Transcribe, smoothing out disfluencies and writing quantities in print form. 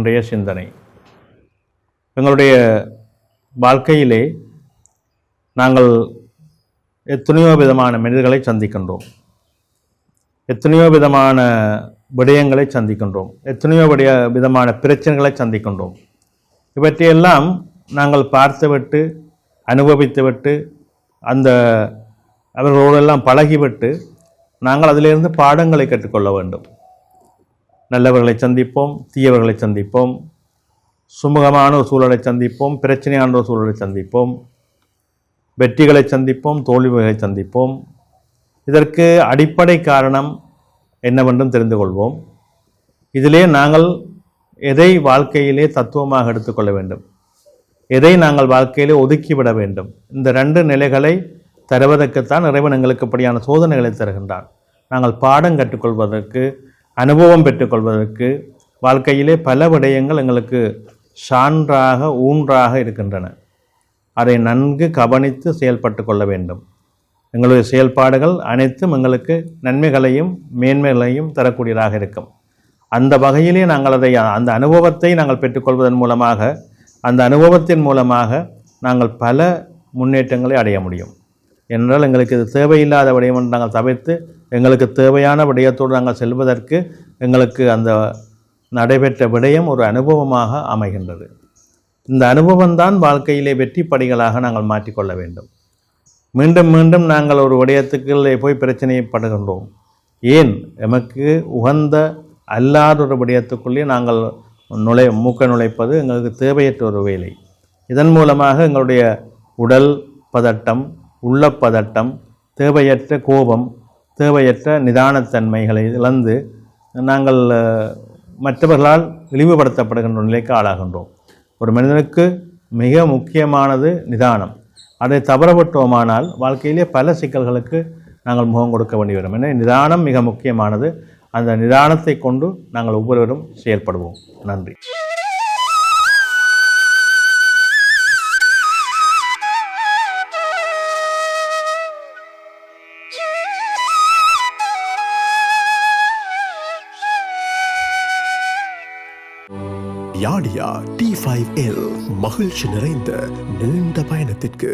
இன்றைய சிந்தனை. எங்களுடைய வாழ்க்கையிலே நாங்கள் எத்தனையோ விதமான மனிதர்களை சந்திக்கின்றோம், எத்தனையோ விதமான விடயங்களை சந்திக்கின்றோம், எத்தனையோ விதமான பிரச்சனைகளை சந்திக்கின்றோம். இவற்றையெல்லாம் நாங்கள் பார்த்துவிட்டு அனுபவித்துவிட்டு அந்த அவர்களோடெல்லாம் பழகிவிட்டு நாங்கள் அதிலிருந்து பாடங்களை கற்றுக்கொள்ள வேண்டும். நல்லவர்களை சந்திப்போம், தீயவர்களை சந்திப்போம், சுமூகமான ஒரு சூழலை சந்திப்போம், பிரச்சனையான ஒரு சூழலை சந்திப்போம், வெற்றிகளை சந்திப்போம், தோல்விகளை சந்திப்போம். இதற்கு அடிப்படை காரணம் என்னவென்றும் தெரிந்து கொள்வோம். இதிலே நாங்கள் எதை வாழ்க்கையிலே தத்துவமாக எடுத்துக்கொள்ள வேண்டும், எதை நாங்கள் வாழ்க்கையிலே ஒதுக்கிவிட வேண்டும், இந்த 2 நிலைகளை தருவதற்குத்தான் இறைவன் எங்களுக்கு இப்படியான சோதனைகளை தருகின்றான். நாங்கள் பாடம் கற்றுக்கொள்வதற்கு, அனுபவம் பெற்றுக்கொள்வதற்கு வாழ்க்கையிலே பல விடயங்கள் எங்களுக்கு சான்றாக ஊன்றாக இருக்கின்றன. அதை நன்கு கவனித்து செயல்பட்டு கொள்ள வேண்டும். எங்களுடைய செயல்பாடுகள் அனைத்தும் எங்களுக்கு நன்மைகளையும் மேன்மைகளையும் தரக்கூடியதாக இருக்கும். அந்த வகையிலே நாங்கள் அந்த அனுபவத்தை நாங்கள் பெற்றுக்கொள்வதன் மூலமாக, அந்த அனுபவத்தின் மூலமாக நாங்கள் பல முன்னேற்றங்களை அடைய முடியும். என்றால் எங்களுக்கு இது தேவையில்லாத விடயம் என்று நாங்கள் தவிர்த்து எங்களுக்கு தேவையான விடயத்தோடு நாங்கள் செல்வதற்கு எங்களுக்கு அந்த நடைபெற்ற விடயம் ஒரு அனுபவமாக அமைகின்றது. இந்த அனுபவம்தான் வாழ்க்கையிலே வெற்றி படிகளாக நாங்கள் மாற்றிக்கொள்ள வேண்டும். மீண்டும் மீண்டும் நாங்கள் ஒரு விடயத்துக்குள்ளே போய் பிரச்சனைப்படுகின்றோம். ஏன்? எமக்கு உகந்த அல்லாத ஒரு விடயத்துக்குள்ளே நாங்கள் மூக்க நுழைப்பது எங்களுக்கு தேவையற்ற ஒரு வேலை. இதன் மூலமாக எங்களுடைய உடல் பதட்டம், உள்ளப்பதட்டம், தேவையற்ற கோபம், தேவையற்ற நிதானத்தன்மைகளை இழந்து நாங்கள் மற்றவர்களால் இழிவுபடுத்தப்படுகின்ற நிலைக்கு ஆளாகின்றோம். ஒரு மனிதனுக்கு மிக முக்கியமானது நிதானம். அதை தவறவிட்டோமானால் வாழ்க்கையிலே பல சிக்கல்களுக்கு நாங்கள் முகம் கொடுக்க வேண்டி வரும். எனவே நிதானம் மிக முக்கியமானது. அந்த நிதானத்தை கொண்டு நாங்கள் ஒவ்வொருவரும் செயல்படுவோம். நன்றி. யாடியா T5L மகிழ்ச்சி நிறைந்த நீண்ட பயணத்திற்கு.